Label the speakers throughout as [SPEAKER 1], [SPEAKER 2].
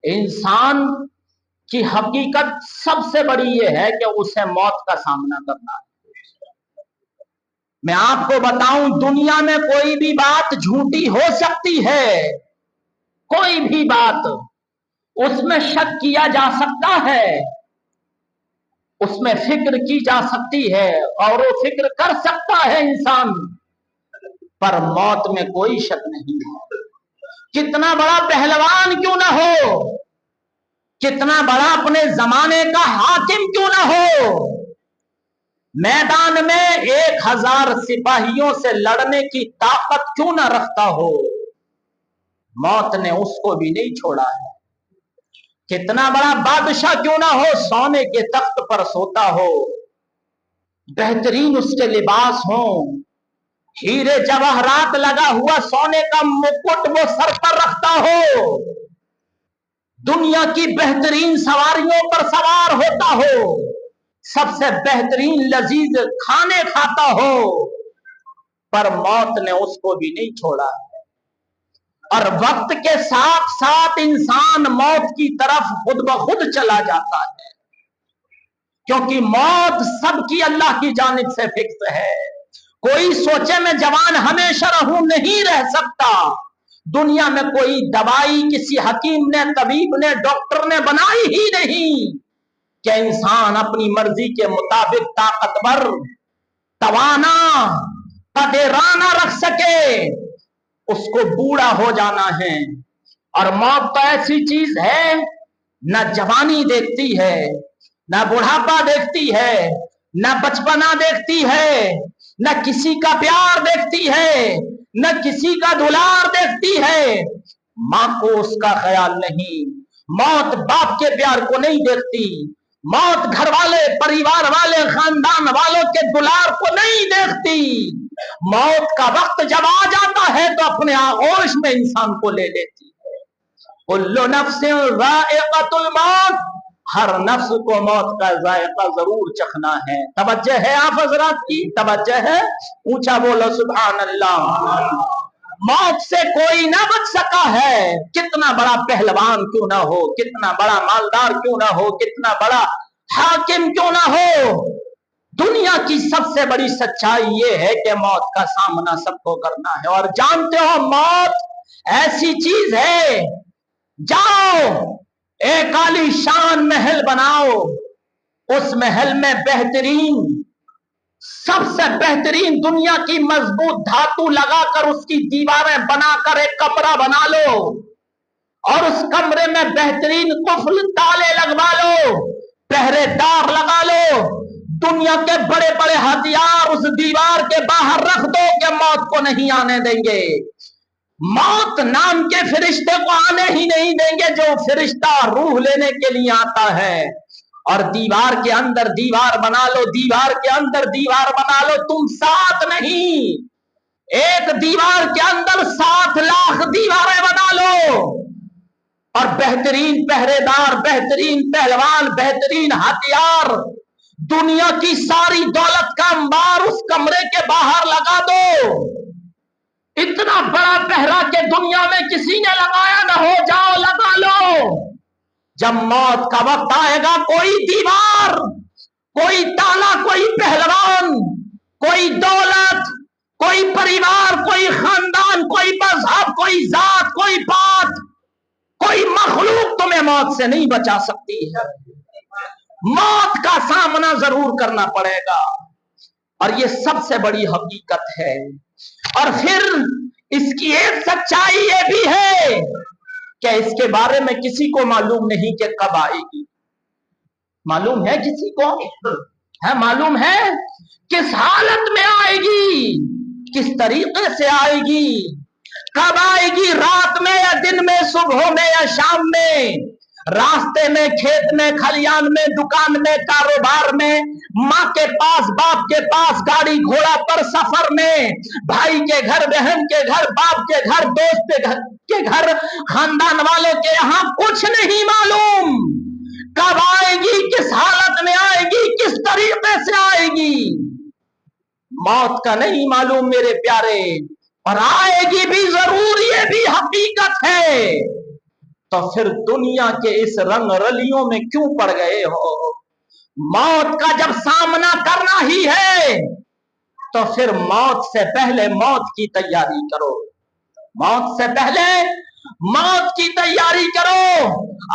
[SPEAKER 1] इंसान की हकीकत सबसे बड़ी यह है कि उसे मौत का सामना करना है। मैं आपको बताऊं, दुनिया में कोई भी बात झूठी हो सकती है, कोई भी बात, उसमें शक किया जा सकता है, उसमें फिक्र की जा सकती है और वो फिक्र कर सकता है इंसान, पर मौत में कोई शक नहीं है। कितना बड़ा पहलवान क्यों ना हो, कितना बड़ा अपने जमाने का हाकिम क्यों ना हो, मैदान में 1000 सिपाहियों से लड़ने की ताकत क्यों ना रखता हो, मौत ने उसको भी नहीं छोड़ा है। कितना बड़ा बादशाह क्यों ना हो, सोने के तख्त पर सोता हो, बेहतरीन उसके लिबास हो, हीरे जवाहरात लगा हुआ सोने का मुकुट वो सर पर रखता हो, दुनिया की बेहतरीन सवारियों पर सवार होता हो, सबसे बेहतरीन लजीज खाने खाता हो, पर मौत ने उसको भी नहीं छोड़ा। और वक्त के साथ साथ इंसान मौत की तरफ खुद ब खुद चला जाता है, क्योंकि मौत सबकी अल्लाह की जानिब से फिक्स है। कोई सोचे मैं जवान हमेशा रहूं, नहीं रह सकता। दुनिया में कोई दवाई किसी हकीम ने, तबीब ने, डॉक्टर ने बनाई ही नहीं कि इंसान अपनी मर्जी के मुताबिक ताकतवर, तवाना, कदेराना रख सके। उसको बूढ़ा हो जाना है। और मौत तो ऐसी चीज है, न जवानी देखती है, न बुढ़ापा देखती है, न बचपना देखती है, न किसी का प्यार देखती है, न किसी का दुलार देखती है। मां को उसका ख्याल नहीं, मौत बाप के प्यार को नहीं देखती, मौत घर वाले, परिवार वाले, खानदान वालों के दुलार को नहीं देखती। मौत का वक्त जब आ जाता है तो अपने आगोश में इंसान को ले लेती है। कुल्लु नफ्सिन ज़ाइक़तुल मौत, हर नफ्स को मौत का जायका जरूर चखना है। तवज्जो है आप हजरात की, तवज्जो है, ऊंचा बोलो सुभान अल्लाह। मौत से कोई ना बच सका है, कितना बड़ा पहलवान क्यों ना हो, कितना बड़ा मालदार क्यों ना हो, कितना बड़ा हाकिम क्यों ना हो। दुनिया की सबसे बड़ी सच्चाई ये है कि मौत का सामना सबको करना है। और जानते हो, मौत ऐसी चीज है, जाओ एक आलीशान महल बनाओ, उस महल में बेहतरीन, सबसे बेहतरीन दुनिया की मजबूत धातु लगाकर उसकी दीवारें बनाकर एक कमरा बना लो, और उस कमरे में बेहतरीन कुफल ताले लगवा लो, पहरेदार लगा लो, दुनिया के बड़े बड़े हथियार उस दीवार के बाहर रख दो कि मौत को नहीं आने देंगे। मौत नाम के फरिश्ते को आने ही नहीं देंगे, जो फरिश्ता रूह लेने के लिए आता है। और दीवार के अंदर दीवार बना लो, दीवार के अंदर दीवार बना लो, तुम 7 नहीं, एक दीवार के अंदर 7 लाख दीवारें बना लो। और बेहतरीन पहरेदार, बेहतरीन पहलवान, बेहतरीन हथियार, दुनिया की सारी दौलत का अंबार उस कमरे के बाहर लगा दो। इतना बड़ा पहरा के दुनिया में किसी ने लगाया ना हो, जाओ लगा लो। जब मौत का वक्त आएगा, कोई दीवार, कोई ताला, कोई पहलवान, कोई दौलत, कोई परिवार, कोई खानदान, कोई मजहब, कोई जात, कोई बात, कोई मखलूक तुम्हें मौत से नहीं बचा सकती है। मौत का सामना जरूर करना पड़ेगा, और ये सबसे बड़ी हकीकत है। और फिर इसकी एक सच्चाई ये भी है कि इसके बारे में किसी को मालूम नहीं कि कब आएगी। मालूम है किसी को? है मालूम है किस हालत में आएगी, किस तरीके से आएगी, कब आएगी, रात में या दिन में, सुबह में या शाम में, रास्ते में, खेत में, खलियान में, दुकान में, कारोबार में, माँ के पास, बाप के पास, गाड़ी घोड़ा पर, सफर में, भाई के घर, बहन के घर, बाप के घर, दोस्त के घर, खानदान वालों के यहाँ, कुछ नहीं मालूम कब आएगी, किस हालत में आएगी, किस तरीके से आएगी। मौत का नहीं मालूम मेरे प्यारे, और आएगी भी जरूर, ये भी हकीकत है। तो फिर दुनिया के इस रंग रलियों में क्यों पड़ गए हो? मौत का जब सामना करना ही है तो फिर मौत से पहले मौत की तैयारी करो, मौत से पहले मौत की तैयारी करो।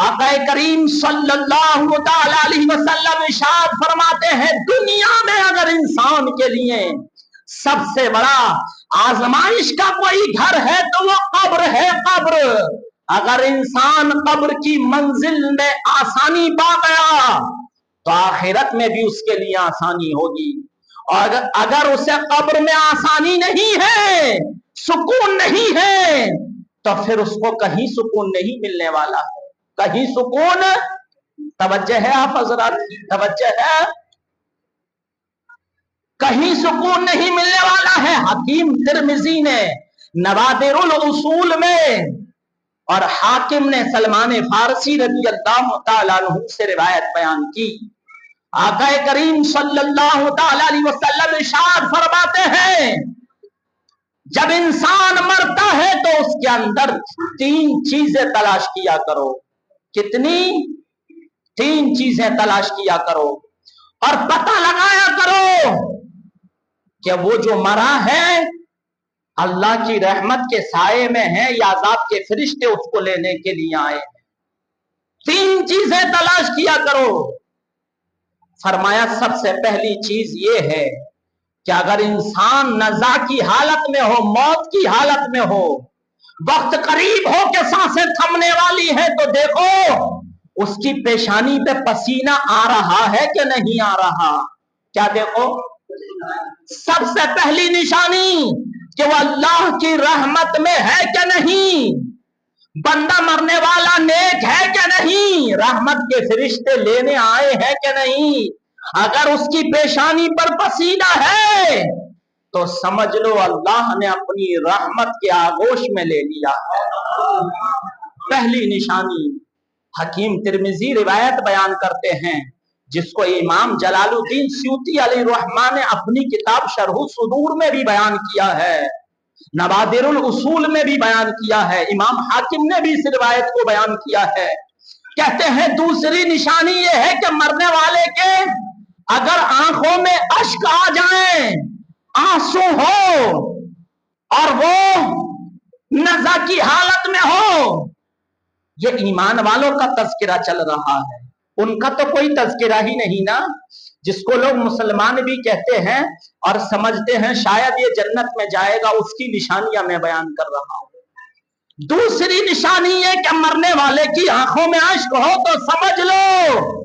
[SPEAKER 1] आका करीम सल्लल्लाहु अलैहि वसल्लम इरशाद फरमाते हैं, दुनिया में अगर इंसान के लिए सबसे बड़ा आजमाइश का कोई घर है तो वो कब्र है, कब्र। अगर इंसान कब्र की मंजिल में आसानी पा गया तो आखिरत में भी उसके लिए आसानी होगी, और अगर उसे कब्र में आसानी नहीं है, सुकून नहीं है, तो फिर उसको कहीं सुकून नहीं मिलने वाला है, कहीं सुकून। तवज्जो है आप हजरात, तवज्जो है, कहीं सुकून नहीं मिलने वाला है। हकीम तिरमिजी ने नवादिरुल उसूल में और हाकिम ने सलमान फारसी रज़ी अल्लाह तआला अन्हु से रिवायत बयान की। आका करीम सल्लल्लाहु तआला अलैहि वसल्लम इरशाद फरमाते हैं, जब इंसान मरता है तो उसके अंदर 3 चीजें तलाश किया करो। कितनी? 3 चीजें तलाश किया करो और पता लगाया करो कि वो जो मरा है अल्लाह की रहमत के साए में है या अजाब के फरिश्ते उसको लेने के लिए आए हैं। 3 चीजें तलाश किया करो। फरमाया सबसे पहली चीज ये है कि अगर इंसान नज़ा की हालत में हो, मौत की हालत में हो, वक्त करीब हो के सांसें थमने वाली है, तो देखो उसकी पेशानी पे पसीना आ रहा है कि नहीं आ रहा। क्या देखो? सबसे पहली निशानी कि वो अल्लाह की रहमत में है कि नहीं, बंदा मरने वाला नेक है कि नहीं, रहमत के फरिश्ते लेने आए हैं कि नहीं। अगर उसकी पेशानी पर पसीना है तो समझ लो अल्लाह ने अपनी रहमत के आगोश में ले लिया है। पहली निशानी। हकीम तिरमिजी रिवायत बयान करते हैं, जिसको इमाम जलालुद्दीन स्यूती अलैहिर्रहमान ने अपनी किताब शरह सुदूर में भी बयान किया है, नवादिरुल उसूल में भी बयान किया है, इमाम हाकिम ने भी इस रिवायत को बयान किया है। कहते हैं दूसरी निशानी यह है कि मरने वाले के अगर आंखों में अश्क आ जाए, आंसू हो और वो नज़ा की हालत में हो, ये ईमान वालों का तज़किरा चल रहा है, उनका तो कोई तज़किरा ही नहीं ना, जिसको लोग मुसलमान भी कहते हैं और समझते हैं शायद ये जन्नत में जाएगा, उसकी निशानियां मैं बयान कर रहा हूं। दूसरी निशानी है कि मरने वाले की आंखों में अश्क हो तो समझ लो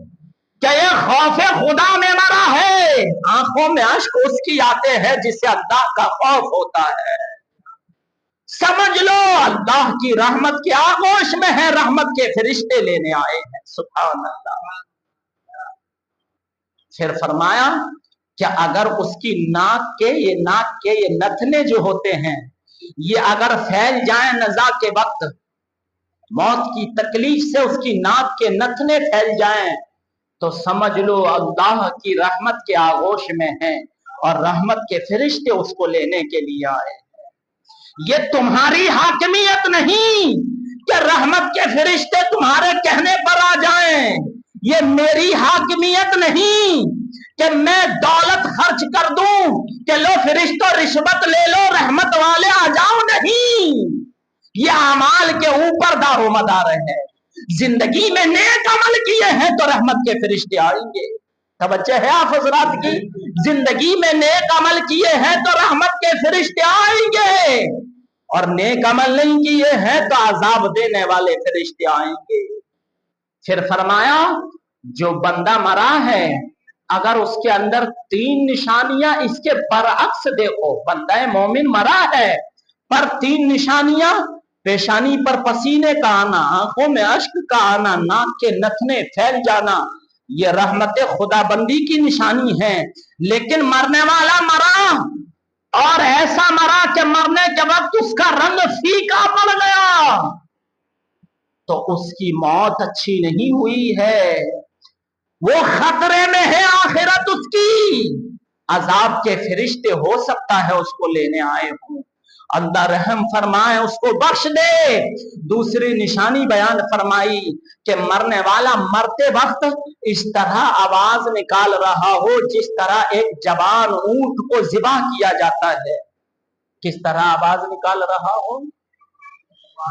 [SPEAKER 1] कि ये खौफे खुदा में मरा है। आंखों में अश्क उसकी आते हैं जिसे अल्लाह का खौफ होता है। समझ लो अल्लाह की रहमत के आगोश में है, रहमत के फरिश्ते लेने आए हैं। सुभान अल्लाह। फिर फरमाया कि अगर उसकी नाक के ये नथने जो होते हैं, ये अगर फैल जाए नज़ा के वक्त, मौत की तकलीफ से उसकी नाक के नथने फैल जाएं, तो समझ लो अल्लाह की रहमत के आगोश में है और रहमत के फरिश्ते उसको लेने के लिए आए। ये तुम्हारी हाकिमियत नहीं कि रहमत के फरिश्ते तुम्हारे कहने पर आ जाएं, ये मेरी हाकिमियत नहीं कि मैं दौलत खर्च कर दूं कि लो फरिश्तों रिश्वत ले लो रहमत वाले आ जाओ, नहीं। ये अमाल के ऊपर दारो मदार है। जिंदगी में नेक अमल किए हैं तो रहमत के फरिश्ते आएंगे। तवज्जो है आप हजरात की, जिंदगी में नेक अमल किए हैं तो रहमत के फरिश्ते आएंगे, और नेक अमल नहीं किए हैं तो अजाब देने वाले फरिश्ते आएंगे। फिर फरमाया जो बंदा मरा है अगर उसके अंदर 3 निशानियां इसके बरअक्स देखो, बंदा मोमिन मरा है पर 3 निशानियां, पेशानी पर पसीने का आना, आंखों में अश्क का आना, नाक के नथने फैल जाना, ये रहमत खुदाबंदी की निशानी है। लेकिन मरने वाला मरा और ऐसा मरा कि मरने के वक्त उसका रंग फीका पड़ गया, तो उसकी मौत अच्छी नहीं हुई है, वो खतरे में है आखिरत उसकी। अजाब के फरिश्ते हो सकता है उसको लेने आए हों, अल्लाह रहम फरमाए, उसको बख्श दे। दूसरी निशानी बयान फरमाई कि मरने वाला मरते वक्त इस तरह आवाज निकाल रहा हो जिस तरह एक जवान ऊंट को ज़िबा किया जाता है। किस तरह आवाज निकाल रहा हो?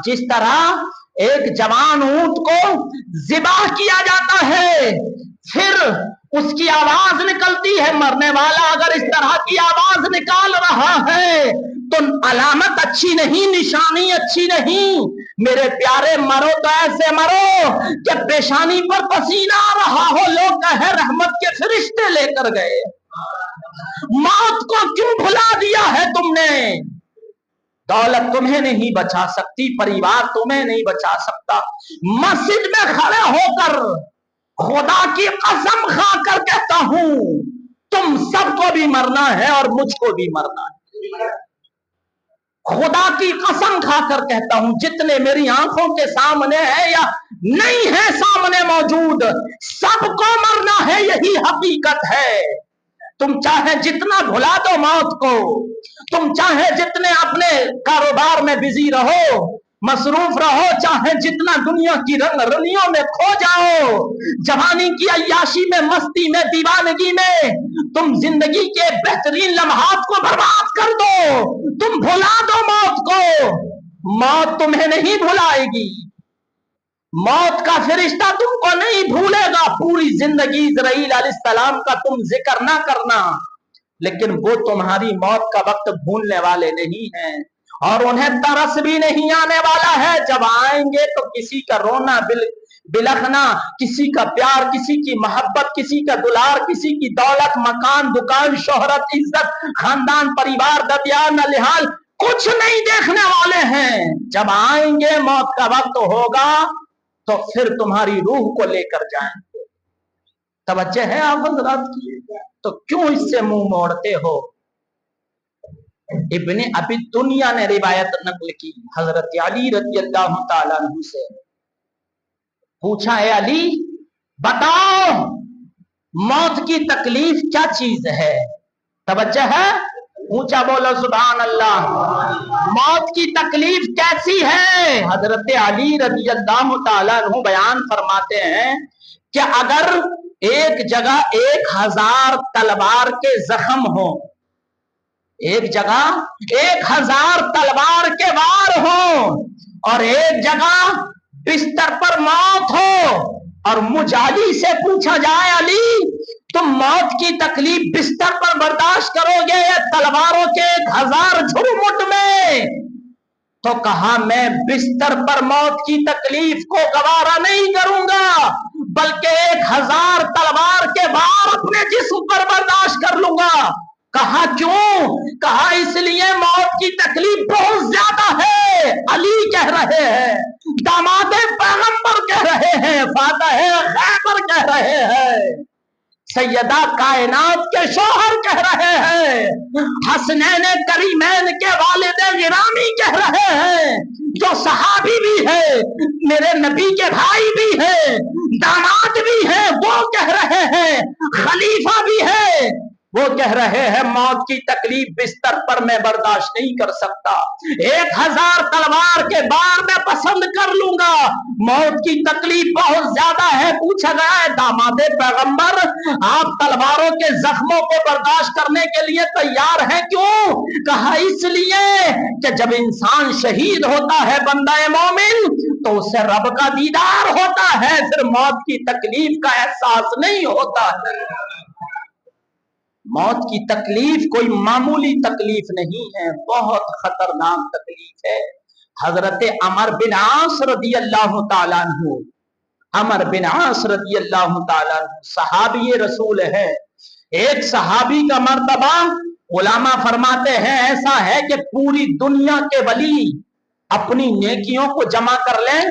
[SPEAKER 1] जिस तरह एक जवान ऊंट को ज़िबा किया जाता है, फिर उसकी आवाज निकलती है। मरने वाला अगर इस तरह की आवाज निकाल रहा है तो अलामत अच्छी नहीं, निशानी अच्छी नहीं। मेरे प्यारे, मरो तो ऐसे मरो कि पेशानी पर पसीना आ रहा हो, लोग कहे रहमत के फरिश्ते लेकर गए। मौत को क्यों भुला दिया है तुमने? दौलत तुम्हें नहीं बचा सकती, परिवार तुम्हें नहीं बचा सकता। मस्जिद में खड़े होकर खुदा की कसम खाकर कहता हूं, तुम सबको भी मरना है और मुझको भी मरना है। खुदा की कसम खाकर कहता हूं, जितने मेरी आंखों के सामने है या नहीं है सामने मौजूद, सबको मरना है, यही हकीकत है। तुम चाहे जितना भुला दो मौत को, तुम चाहे जितने अपने कारोबार में बिजी रहो, मसरूफ रहो, चाहे जितना दुनिया की रंग रलियों में खो जाओ, जवानी की अय्याशी में, मस्ती में, दीवानगी में, तुम जिंदगी के बेहतरीन लम्हात को बर्बाद कर दो, तुम भुला दो मौत को, मौत तुम्हें नहीं भुलाएगी। मौत का फरिश्ता तुमको नहीं भूलेगा। पूरी जिंदगी इस्राईल अलैहिस्सलाम का तुम जिक्र ना करना, लेकिन वो तुम्हारी मौत का वक्त भूलने वाले नहीं हैं और उन्हें तरस भी नहीं आने वाला है। जब आएंगे तो किसी का रोना बिलखना, किसी का प्यार, किसी की मोहब्बत, किसी का दुलार, किसी की दौलत, मकान, दुकान, शोहरत, इज्जत, खानदान, परिवार, ददियार, नलिहाल कुछ नहीं देखने वाले हैं। जब आएंगे, मौत का वक्त होगा तो फिर तुम्हारी रूह को लेकर जाएंगे। तवज्जो है आप हज़रात की? तो क्यों इससे मुंह मोड़ते हो? इब्ने अबी दुनिया ने रिवायत नकल की, हजरत अली रज़ियल्लाहु ताला अन्हु से पूछा, है अली बताओ मौत की तकलीफ क्या चीज है? तवज्जो है, ऊंचा बोलो सुभान अल्लाह। मौत की तकलीफ कैसी है? हजरत अली रज़ियल्लाहु ताला अन्हु बयान फरमाते हैं कि अगर एक जगह 1000 तलवार के जख्म हो, एक जगह 1000 तलवार के वार हो और एक जगह बिस्तर पर मौत हो, और मुझ अली से पूछा जाए, अली तुम मौत की तकलीफ बिस्तर पर बर्दाश्त करोगे या तलवारों के 1000 झुरमुट में? तो कहा, मैं बिस्तर पर मौत की तकलीफ को गवारा नहीं करूंगा, बल्कि 1000 तलवार के वार अपने जिस्म पर बर्दाश्त कर लूंगा। कहा क्यों? कहा इसलिए मौत की तकलीफ बहुत ज्यादा है। अली कह रहे हैं, दामादे पैगंबर कह रहे हैं, फातह खैबर कह रहे हैं, सैयदा कायनात के शोहर कह रहे हैं, हसनैन करीमैन के वालिद गिरामी कह रहे हैं, जो सहाबी भी है, मेरे नबी के भाई भी है, दामाद भी है, वो कह रहे हैं, खलीफा भी है, वो कह रहे हैं मौत की तकलीफ बिस्तर पर मैं बर्दाश्त नहीं कर सकता। 1000 तलवार के बार मैं पसंद कर लूंगा, मौत की तकलीफ बहुत ज्यादा है। पूछा गया है, दामादे पैगंबर आप तलवारों के जख्मों को बर्दाश्त करने के लिए तैयार हैं क्यों? कहा इसलिए कि जब इंसान शहीद होता है, बंदा मोमिन, तो उससे रब का दीदार होता है, फिर मौत की तकलीफ का एहसास नहीं होता है। मौत की तकलीफ कोई मामूली तकलीफ नहीं है, बहुत खतरनाक तकलीफ है। हजरत अमर बिन आस रज़ियल्लाहु ताला अन्हु, अमर बिन आस रज़ियल्लाहु ताला अन्हु सहाबी रसूल है। एक सहाबी का मर्तबा उलामा फरमाते हैं ऐसा है कि पूरी दुनिया के वली अपनी नेकियों को जमा कर लें,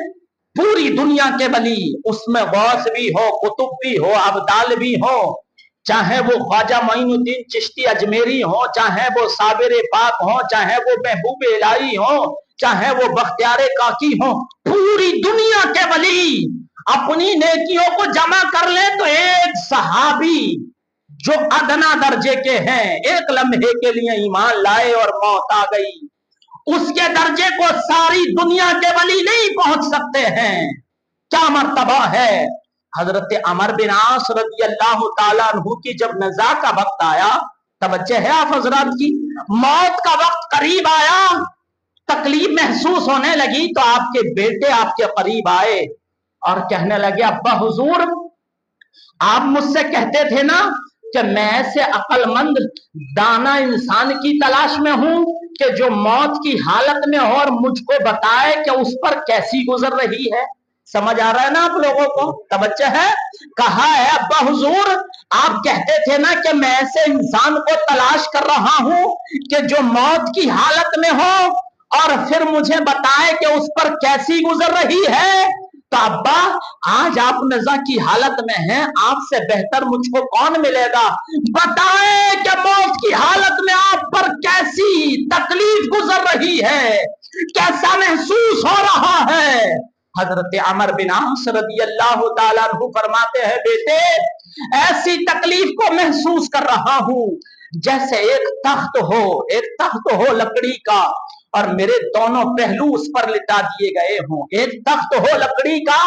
[SPEAKER 1] पूरी दुनिया के वली, उसमें गौस भी हो, कुतुब भी हो, अब्दाल भी हो, चाहे वो ख्वाजा मोइनुद्दीन चिश्ती अजमेरी हो, चाहे वो साबिर पाक हो, चाहे वो महबूब इलाही हो, चाहे वो बख्तियार काकी हो, पूरी दुनिया के वली अपनी नेकियों को जमा कर ले तो एक सहाबी जो अदना दर्जे के हैं, एक लम्हे के लिए ईमान लाए और मौत आ गई, उसके दर्जे को सारी दुनिया के वली नहीं पहुंच सकते हैं। क्या मर्तबा है। हजरत अमर बिन आस रज़ी अल्लाह ताला अन्हु की जब नज़ा का वक्त आया, तवज्जो है आप हजरात की, मौत का वक्त करीब आया, तकलीफ महसूस होने लगी, तो आपके बेटे आपके करीब आए और कहने लगे, अब्बा हुजूर, आप मुझसे कहते थे ना कि मैं ऐसे अक्लमंद दाना इंसान की तलाश में हूं कि जो मौत की हालत में हो और मुझको बताए कि उस पर कैसी गुजर रही है। समझ आ रहा है ना आप लोगों को। तवज्जो है। कहा है, अब्बा हुजूर, आप कहते थे ना कि मैं ऐसे इंसान को तलाश कर रहा हूं कि जो मौत की हालत में हो और फिर मुझे बताए कि उस पर कैसी गुजर रही है। तो अब्बा, आज आप नज़ा की हालत में हैं, आपसे बेहतर मुझको कौन मिलेगा। बताएं कि मौत की हालत में आप पर कैसी तकलीफ गुजर रही है, कैसा महसूस हो रहा है। हजरत अमर बिन आस रज़ी अल्लाह ताला अन्हु फरमाते हैं, बेटे, ऐसी तकलीफ को महसूस कर रहा हूं जैसे एक तख्त हो लकड़ी का, और मेरे दोनों पहलू उस पर लिटा दिए गए हों। एक तख्त हो लकड़ी का,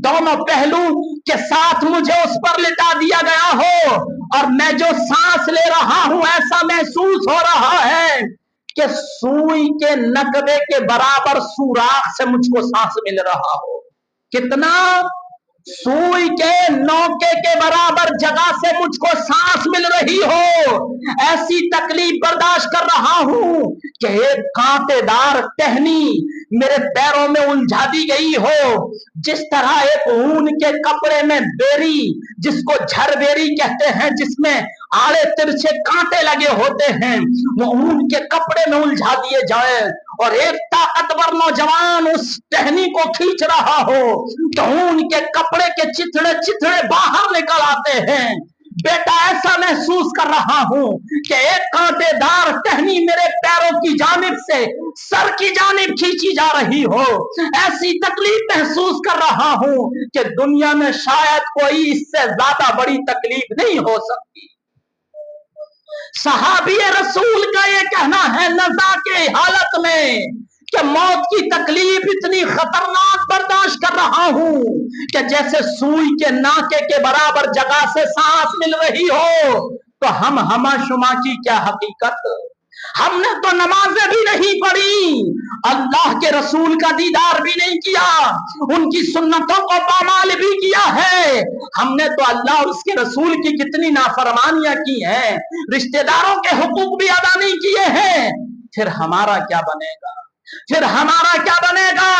[SPEAKER 1] दोनों पहलू के साथ मुझे उस पर लिटा दिया गया हो, और मैं जो सांस ले रहा हूं ऐसा महसूस हो रहा है कि सुई के नकबे के बराबर सुराख से मुझको सांस मिल रहा हो। कितना? सुई के नौके के बराबर जगह से मुझको सांस मिल रही हो। ऐसी तकलीफ बर्दाश्त कर रहा हूं कि एक कांटेदार टहनी मेरे पैरों में उलझा दी गई हो। जिस तरह एक ऊन के कपड़े में बेरी, जिसको झरबेरी कहते हैं, जिसमें आड़े तिरछे कांटे लगे होते हैं, वो ऊन के कपड़े में उलझा दिए जाए और एक ताकतवर नौजवान उस टहनी को खींच रहा हो तो ऊन के कपड़े के चिथड़े चिथड़े बाहर निकल आते हैं। बेटा, ऐसा महसूस कर रहा हूं कि एक कांटेदार टहनी मेरे पैरों की जानिब से सर की जानिब खींची जा रही हो। ऐसी तकलीफ महसूस कर रहा हूं कि दुनिया में शायद कोई इससे ज्यादा बड़ी तकलीफ नहीं हो सकती। सहाबी रसूल का ये कहना है नज़ा के हालत में कि मौत की तकलीफ इतनी खतरनाक बर्दाश्त कर रहा हूं कि जैसे सुई के नाके के बराबर जगह से सांस मिल रही हो। तो हम हमाशुमा की क्या हकीकत। हमने तो नमाजें भी नहीं पढ़ी, अल्लाह के रसूल का दीदार भी नहीं किया, उनकी सुन्नतों को पामाल भी किया है। हमने तो अल्लाह और उसके रसूल की कितनी नाफरमानियां की हैं, रिश्तेदारों के हुकूक भी अदा नहीं किए हैं। फिर हमारा क्या बनेगा। फिर हमारा क्या बनेगा।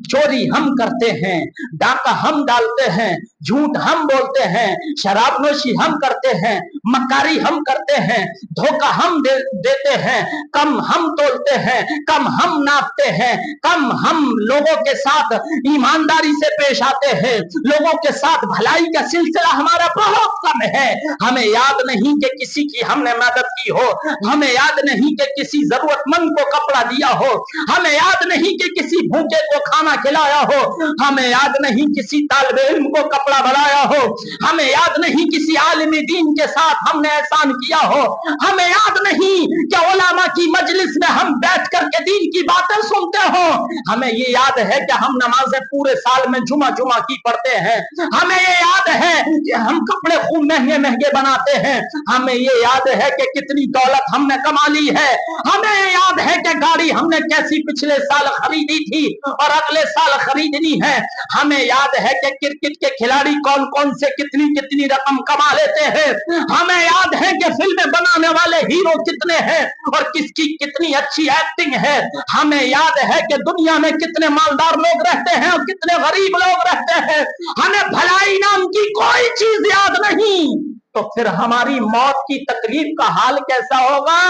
[SPEAKER 1] चोरी हम करते हैं, डाका हम डालते हैं, झूठ हम बोलते हैं, शराबनोशी हम करते हैं, मक्कारी हम करते हैं, धोखा हम देते हैं, कम हम तोलते हैं, कम हम नापते हैं, कम हम लोगों के साथ ईमानदारी से पेश आते हैं, लोगों के साथ भलाई का सिलसिला हमारा बहुत कम है। हमें याद नहीं कि किसी की हमने मदद की हो, हमें याद नहीं कि किसी जरूरतमंद को कपड़ा दिया हो, हमें याद नहीं कि किसी भूखे को खाना खिलाया हो, हमें याद नहीं किसी तालिबे इल्म को कपड़ा बनाया हो, हमें याद नहीं किसी आलिमी दीन के साथ हमने एहसान किया हो, हमें याद नहीं कि उलमा की मजलिस में हम बैठ करके दीन की बातें सुनते हो। हमें ये याद है कि हम नमाजें पूरे साल में जुमा जुमा की पढ़ते हैं, हमें ये याद है कि हम कपड़े खूब महंगे महंगे बनाते हैं, हमें ये याद है कि कितनी दौलत हमने कमा ली है, हमें ये याद है कि गाड़ी हमने कैसी पिछले साल खरीदी थी और अगले साल खरीदनी है, हमें याद है कि क्रिकेट के खिलाड़ी कौन कौन से कितनी कितनी रकम कमा लेते हैं, हमें याद है कि फिल्में बनाने वाले हीरो कितने हैं और किसकी कितनी अच्छी एक्टिंग है, हमें याद है कि दुनिया में कितने मालदार लोग रहते हैं और कितने गरीब लोग रहते हैं। हमें भलाई नाम की कोई चीज याद नहीं, तो फिर हमारी मौत की तकलीफ का हाल कैसा होगा।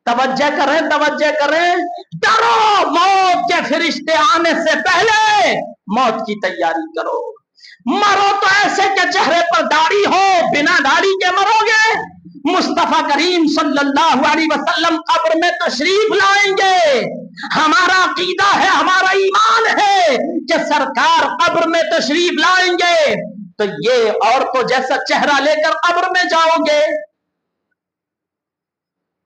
[SPEAKER 1] तवज्जो करें, तवज्जो करें। डरो मौत के फरिश्ते आने से पहले मौत की तैयारी करो। मरो तो ऐसे के चेहरे पर दाढ़ी हो, बिना दाढ़ी के मरोगे। मुस्तफा करीम सल्लल्लाहु अलैहि वसल्लम कब्र में तशरीफ लाएंगे। हमारा अकीदा है, हमारा ईमान है कि सरकार कब्र में तशरीफ लाएंगे, तो ये औरतों जैसा चेहरा लेकर कब्र में जाओगे।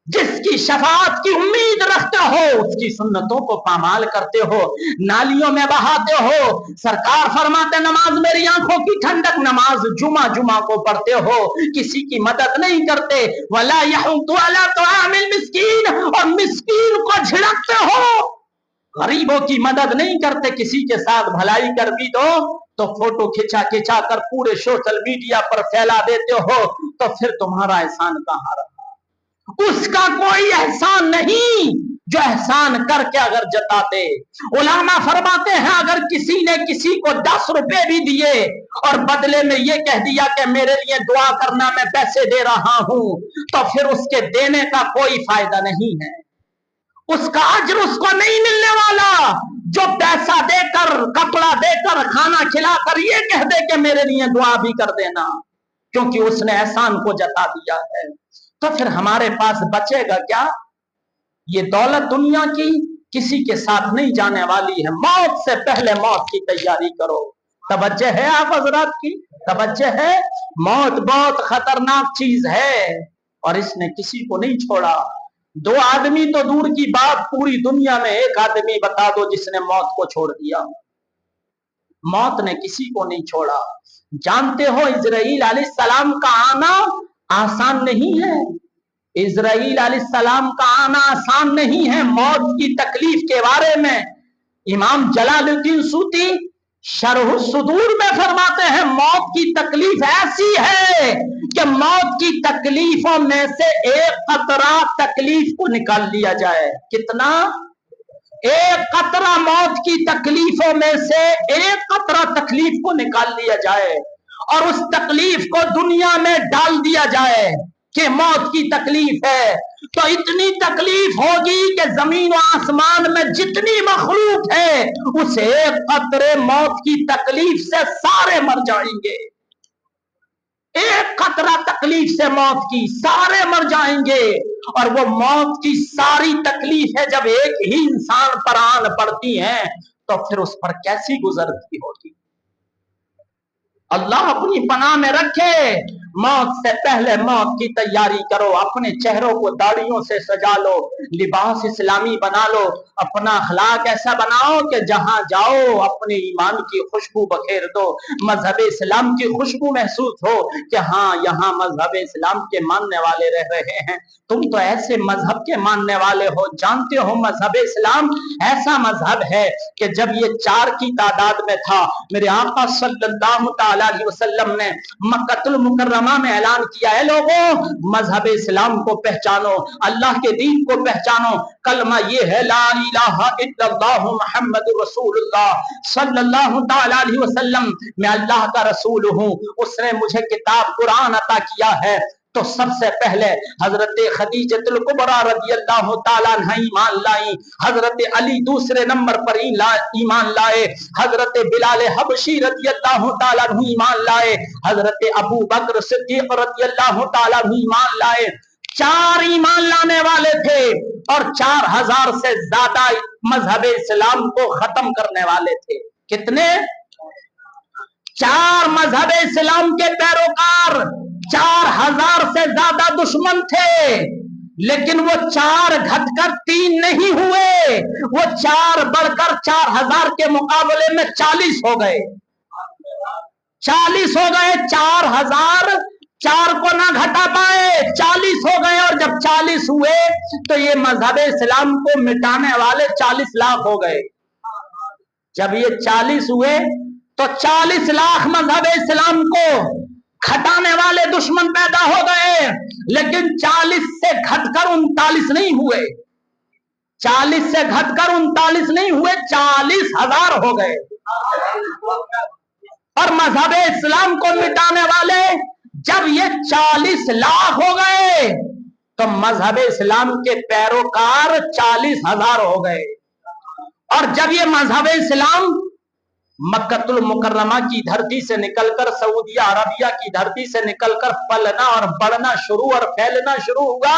[SPEAKER 1] जिसकी शफाअत की उम्मीद रखते हो, उसकी सुन्नतों को पामाल करते हो, नालियों में बहाते हो। सरकार फरमाते नमाज मेरी आंखों की ठंडक, नमाज जुमा जुमा को पढ़ते हो, किसी की मदद नहीं करते। वला यहुद्दु अला तुआमिल मिस्कीन, और मिस्कीन को झिड़कते हो, गरीबों की मदद नहीं करते। किसी के साथ भलाई कर भी दो तो फोटो खिंचा खिंचा कर पूरे सोशल मीडिया पर फैला देते हो, तो फिर तुम्हारा एहसान कहां रहा? उसका कोई एहसान नहीं जो एहसान करके अगर जताते। उलामा फरमाते हैं अगर किसी ने किसी को 10 रुपए भी दिए और बदले में ये कह दिया कि मेरे लिए दुआ करना, मैं पैसे दे रहा हूं, तो फिर उसके देने का कोई फायदा नहीं है, उसका अज्र उसको नहीं मिलने वाला। जो पैसा देकर, कपड़ा देकर, खाना खिलाकर ये कह दे कि मेरे लिए दुआ भी कर देना, क्योंकि उसने एहसान को जता दिया है, तो फिर हमारे पास बचेगा क्या? ये दौलत दुनिया की किसी के साथ नहीं जाने वाली है। मौत से पहले मौत की तैयारी करो। तवज्जो है आप हजरात की? तवज्जो है? मौत बहुत खतरनाक चीज है और इसने किसी को नहीं छोड़ा। 2 आदमी तो दूर की बात, पूरी दुनिया में 1 आदमी बता दो जिसने मौत को छोड़ दिया। मौत ने किसी को नहीं छोड़ा। जानते हो इजराइल अलैहिस्सलाम का आना आसान नहीं है। इजराइल अलैहिस्सलाम का आना आसान नहीं है। मौत की तकलीफ के बारे में इमाम जलालुद्दीन सूती शरह सुदूर में फरमाते हैं, मौत की तकलीफ ऐसी है कि मौत की तकलीफों में से एक कतरा तकलीफ को निकाल लिया जाए। कितना? एक कतरा मौत की तकलीफों में से एक कतरा तकलीफ को निकाल लिया जाए और उस तकलीफ को दुनिया में डाल दिया जाए कि मौत की तकलीफ है, तो इतनी तकलीफ होगी कि जमीन और आसमान में जितनी मखलूक है उस एक कतरे मौत की तकलीफ से सारे मर जाएंगे। एक कतरा तकलीफ से मौत की सारे मर जाएंगे। और वो मौत की सारी तकलीफ है जब एक ही इंसान पर आन पड़ती है तो फिर उस पर कैसी गुजरती होगी। अल्लाह अपनी पनाह में रखे। मौत से पहले मौत की तैयारी करो। अपने चेहरों को दाढ़ियों से सजा लो, लिबास इस्लामी बना लो, अपना अखलाक ऐसा बनाओ कि जहां जाओ अपने ईमान की खुशबू बखेर दो, मजहब इस्लाम की खुशबू महसूस हो कि हाँ यहाँ मजहब इस्लाम के मानने वाले रह रहे हैं। तुम तो ऐसे मजहब के मानने वाले हो, जानते हो मजहब इस्लाम ऐसा मजहब है कि जब ये 4 की तादाद में था, मेरे आका सल्लल्लाहु अलैहि वसल्लम ने मक्कतुल मुकर्रमा में ऐलान किया है, लोगों मजहब इस्लाम को पहचानो, अल्लाह के दीन को पहचानो। कलमा ये है ला इलाहा इल्लल्लाह मुहम्मदुर रसूलुल्लाह सल्लल्लाहु अलैहि वसल्लम, मैं अल्लाह का रसूल हूँ, उसने मुझे किताब कुरान अता किया है। तो सबसे पहले हजरत खदीजतुल कुबरा रज़ियल्लाहु ताला अन्हा ईमान लाई, हजरत अली दूसरे नंबर पर ईमान लाए, हजरत बिलाल हबशी रज़ियल्लाहु ताला अन्हु ईमान लाए, हजरत अबू बकर सिद्दीक रज़ियल्लाहु ताला अन्हु ईमान लाए। 4 ईमान लाने वाले थे और 4000 से ज्यादा मजहब इस्लाम को खत्म करने वाले थे। कितने? 4 मजहब इस्लाम के पैरोकार, 4000 से ज्यादा दुश्मन थे, लेकिन वो 4 घटकर 3 नहीं हुए, वो 4 बढ़कर 4000 के मुकाबले में 40 हो गए। 40 हो गए। 4000 4 को ना घटा पाए, 40 हो गए। और जब 40 हुए तो ये मजहब इस्लाम को मिटाने वाले 40 लाख हो गए। जब ये 40 हुए तो 40 लाख मजहब इस्लाम को घटाने वाले दुश्मन पैदा हो गए, लेकिन 40 से घटकर 39 नहीं हुए, 40 से घटकर 39 नहीं हुए, 40,000 हो गए। और मजहब इस्लाम को मिटाने वाले जब ये 40 लाख हो गए तो मजहब इस्लाम के पैरोकार 40,000 हो गए। और जब ये मजहब इस्लाम मक्कतुल मुकर्रमा की धरती से निकलकर सऊदिया अरबिया की धरती से निकलकर फलना और बढ़ना शुरू और फैलना शुरू हुआ,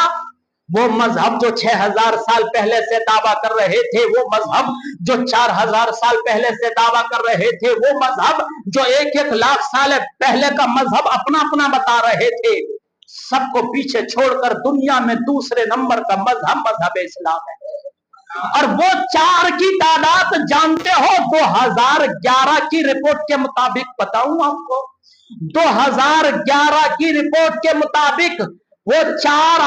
[SPEAKER 1] वो मजहब जो 6000 साल पहले से दावा कर रहे थे, वो मजहब जो 4000 साल पहले से दावा कर रहे थे, वो मजहब जो 1-1 लाख साल पहले का मजहब अपना अपना बता रहे थे, सबको पीछे छोड़कर दुनिया में दूसरे नंबर का मजहब इस्लाम है। और वो 4 की तादाद जानते हो? 2011 की रिपोर्ट के मुताबिक बताऊं आपको, 2011 की रिपोर्ट के मुताबिक वो 4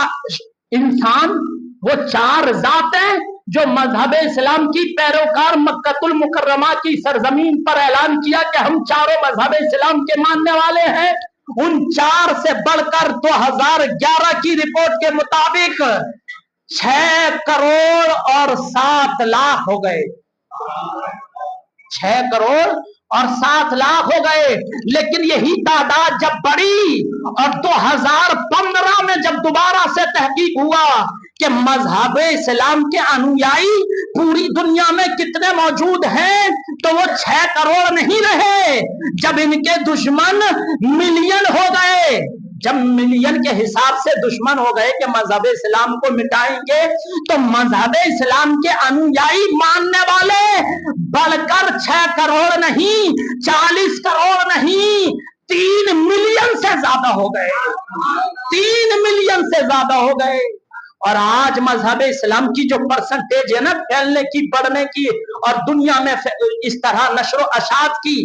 [SPEAKER 1] इंसान, वो 4 जातें जो मजहब इस्लाम की पैरोकार मक्कतुल मुकर्रमा की सरजमीन पर ऐलान किया कि हम चारों मजहब इस्लाम के मानने वाले हैं, उन 4 से बढ़कर 2011 की रिपोर्ट के मुताबिक 6 करोड़ और 7 लाख हो गए। 6 करोड़ और 7 लाख हो गए। लेकिन यही तादाद जब बढ़ी और 2015 में जब दोबारा से तहकीक हुआ कि मजहब इस्लाम के अनुयायी पूरी दुनिया में कितने मौजूद हैं, तो वो 6 करोड़ नहीं रहे। जब इनके दुश्मन मिलियन हो गए, जब मिलियन के हिसाब से दुश्मन हो गए कि मजहब इस्लाम को मिटाएंगे, तो मजहब इस्लाम के अनुयायी मानने वाले बढ़कर 6 करोड़ नहीं, 40 करोड़ नहीं, 3 मिलियन से ज्यादा हो गए। 3 मिलियन से ज्यादा हो गए। और आज मजहब इस्लाम की जो परसेंटेज है ना फैलने की, बढ़ने की और दुनिया में इस तरह नशरो अशात की,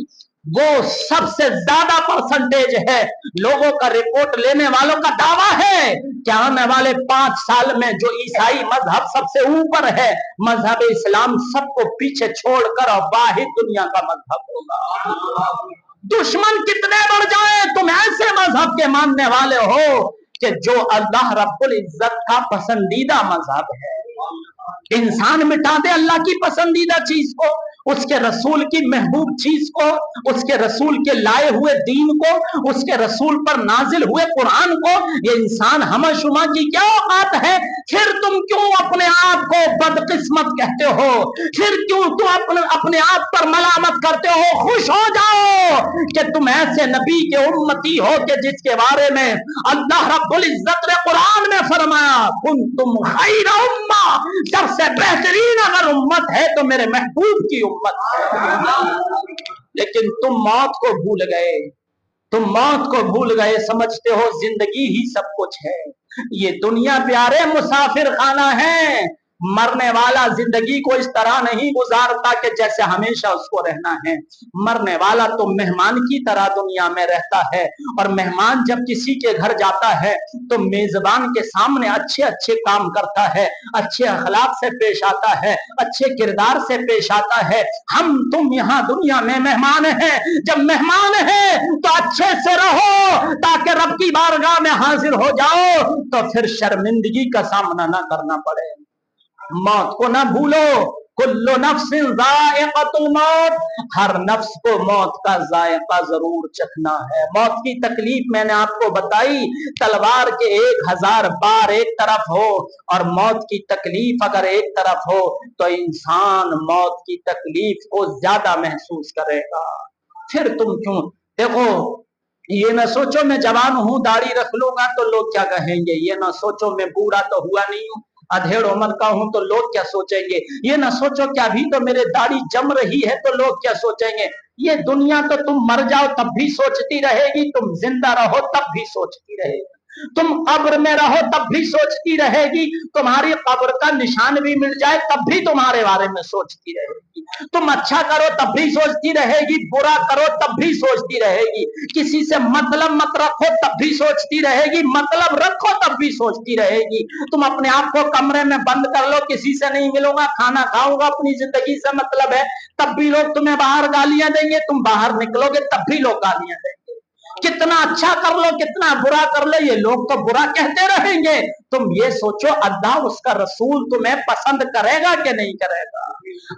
[SPEAKER 1] वो सबसे ज्यादा परसेंटेज है। लोगों का रिपोर्ट लेने वालों का दावा है कि आने वाले 5 साल में जो ईसाई मजहब सबसे ऊपर है, मजहब इस्लाम सबको पीछे छोड़कर और वाहिद दुनिया का मजहब होगा। दुश्मन कितने बढ़ जाए, तुम ऐसे मजहब के मानने वाले हो कि जो अल्लाह रब्बुल इज्जत का पसंदीदा मजहब है। इंसान मिटा दे अल्लाह की पसंदीदा चीज को, उसके रसूल की महबूब चीज को, उसके रसूल के लाए हुए दीन को, उसके रसूल पर नाजिल हुए कुरान को, ये इंसान हमशुमा की क्या औकात है? फिर तुम क्यों अपने आप को बदकिस्मत कहते हो? फिर क्यों तुम अपने आप पर मलामत करते हो? खुश हो जाओ कि तुम ऐसे नबी के उम्मती हो कि जिसके बारे में अल्लाह रब्बुल इज्जत ने कुरान में फरमाया, कुंतुम खैर उम्मा, सबसे बेहतरीन अगर उम्मत है तो मेरे महबूब की उम्मत है। लेकिन तुम मौत को भूल गए, तुम मौत को भूल गए, समझते हो जिंदगी ही सब कुछ है। ये दुनिया प्यारे मुसाफिर खाना है। मरने वाला जिंदगी को इस तरह नहीं गुजारता कि जैसे हमेशा उसको रहना है। मरने वाला तो मेहमान की तरह दुनिया में रहता है, और मेहमान जब किसी के घर जाता है तो मेजबान के सामने अच्छे अच्छे काम करता है, अच्छे अखलाक से पेश आता है, अच्छे किरदार से पेश आता है। हम तुम यहाँ दुनिया में मेहमान हैं, जब मेहमान हैं तो अच्छे से रहो ताकि रब की बारगाह में हाजिर हो जाओ, तो फिर शर्मिंदगी का सामना ना करना पड़े। मौत को ना भूलो, कुल्लु नफ्सिन ज़ाइक़तुल मौत, हर नफ्स को मौत का जायका जरूर चखना है। मौत की तकलीफ मैंने आपको बताई, तलवार के 1000 बार एक तरफ हो और मौत की तकलीफ अगर एक तरफ हो तो इंसान मौत की तकलीफ को ज्यादा महसूस करेगा। फिर तुम क्यों, देखो ये ना सोचो मैं जवान हूं दाढ़ी रख लूंगा तो लोग क्या कहेंगे, ये ना सोचो मैं बूढ़ा तो हुआ नहीं हूं, अधेड़ उम्र का हूं तो लोग क्या सोचेंगे, ये ना सोचो कि अभी तो मेरे दाढ़ी जम रही है तो लोग क्या सोचेंगे। ये दुनिया तो तुम मर जाओ तब भी सोचती रहेगी, तुम जिंदा रहो तब भी सोचती रहेगी, तुम कब्र में रहो तब भी सोचती रहेगी, तुम्हारी कब्र का निशान भी मिल जाए तब भी तुम्हारे बारे में सोचती रहेगी, तुम अच्छा करो तब भी सोचती रहेगी, बुरा करो तब भी सोचती रहेगी, किसी से मतलब मत रखो तब भी सोचती रहेगी, मतलब रखो तब भी सोचती रहेगी। तुम अपने आप को कमरे में बंद कर लो, किसी से नहीं मिलूंगा, खाना खाऊंगा, अपनी जिंदगी से मतलब है, तब भी लोग तुम्हें बाहर गालियां देंगे, तुम बाहर निकलोगे तब भी लोग गालियां देंगे। कितना अच्छा कर लो कितना बुरा कर लो ये लोग तो बुरा कहते रहेंगे। तुम ये सोचो अल्लाह उसका रसूल तुम्हें पसंद करेगा कि नहीं करेगा।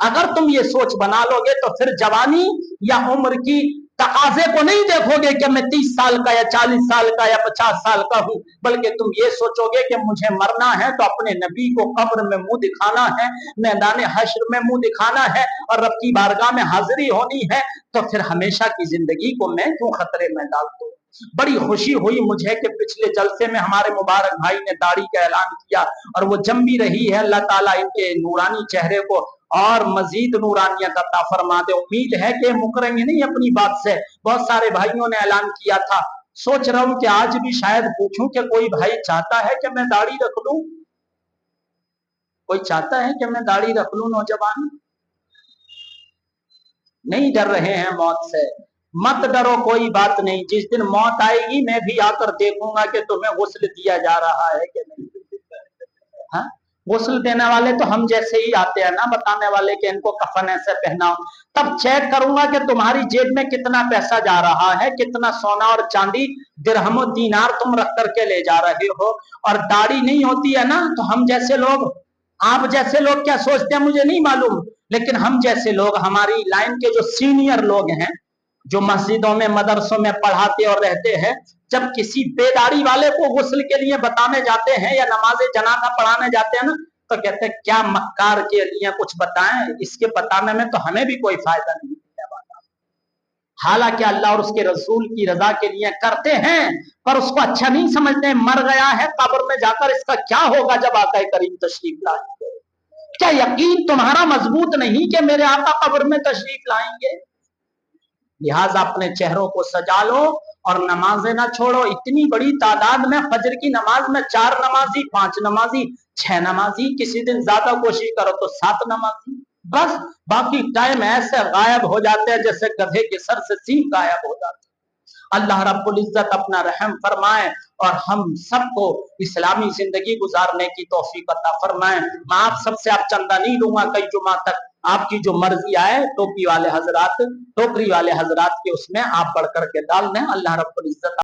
[SPEAKER 1] अगर तुम ये सोच बना लोगे तो फिर जवानी या उम्र की तकाजे को नहीं देखोगे कि मैं 30 साल का या 40 साल का या 50 साल का हूं, बल्कि तुम ये सोचोगे कि मुझे मरना है तो अपने नबी को कब्र में मुंह दिखाना है, मैदान हश्र में मुंह दिखाना है और रब की बारगाह में हाजिरी होनी है, तो फिर हमेशा की जिंदगी को मैं क्यों खतरे में डाल दूं। बड़ी खुशी हुई मुझे कि पिछले जलसे में हमारे मुबारक भाई ने दाढ़ी का ऐलान किया और वो जम भी रही है। अल्लाह ताला इनके नूरानी चेहरे को और मजीद नूरानियत अता फरमा दे। उम्मीद है कि मुकरेंगे नहीं अपनी बात से। बहुत सारे भाइयों ने ऐलान किया था सोच रहा हूं कि आज भी शायद पूछूं कि कोई भाई चाहता है कि मैं दाढ़ी रख लूं, कोई चाहता है कि मैं दाढ़ी रख लूं? नौजवान नहीं डर रहे हैं मौत से? मत डरो, कोई बात नहीं, जिस दिन मौत आएगी मैं भी आकर देखूंगा कि तुम्हें गुस्ल दिया जा रहा है कि नहीं। हाँ, गुस्ल देने वाले तो हम जैसे ही आते हैं ना, बताने वाले कि इनको कफन ऐसे पहनाओ, तब चेक करूंगा कि तुम्हारी जेब में कितना पैसा जा रहा है, कितना सोना और चांदी दिरहमो दीनार तुम रख करके ले जा रहे हो। और दाढ़ी नहीं होती है ना, तो हम जैसे लोग, आप जैसे लोग क्या सोचते हैं मुझे नहीं मालूम, लेकिन हम जैसे लोग, हमारी लाइन के जो सीनियर लोग हैं, जो मस्जिदों में मदरसों में पढ़ाते और रहते हैं, जब किसी बेदाढ़ी वाले को गुस्ल के लिए बताने जाते हैं या नमाज जनाजा पढ़ाने जाते हैं ना, तो कहते हैं क्या मक्कार के लिए कुछ बताएं, इसके बताने में तो हमें भी कोई फायदा नहीं है। हालांकि अल्लाह और उसके रसूल की रजा के लिए करते हैं, पर उसको अच्छा नहीं समझते। मर गया है, कब्र में जाकर इसका क्या होगा जब आका करीम तशरीफ लाएंगे? क्या यकीन तुम्हारा मजबूत नहीं कि मेरे आका कब्र में तशरीफ लाएंगे? लिहाजा अपने चेहरों को सजा लो और नमाजें ना छोड़ो। इतनी बड़ी तादाद में फजर की नमाज में 4 नमाजी, 5 नमाजी, 6 नमाजी, किसी दिन ज्यादा कोशिश करो तो 7 नमाजी, बस। बाकी टाइम ऐसे गायब हो जाते हैं जैसे गधे के सर से सींग गायब हो जाते हैं। अल्लाह रब्बुल इज्जत अपना रहम फरमाए और हम सबको इस्लामी जिंदगी गुजारने की तौफीक अता फरमाए। मैं आप सबसे आप चंदा नहीं लूंगा कई जुमा तक, आपकी जो मर्जी आए टोपी वाले हजरात, टोकरी वाले हजरात के उसमें आप बढ़ करके डाल दें। अल्लाह रब्बुल इज्जत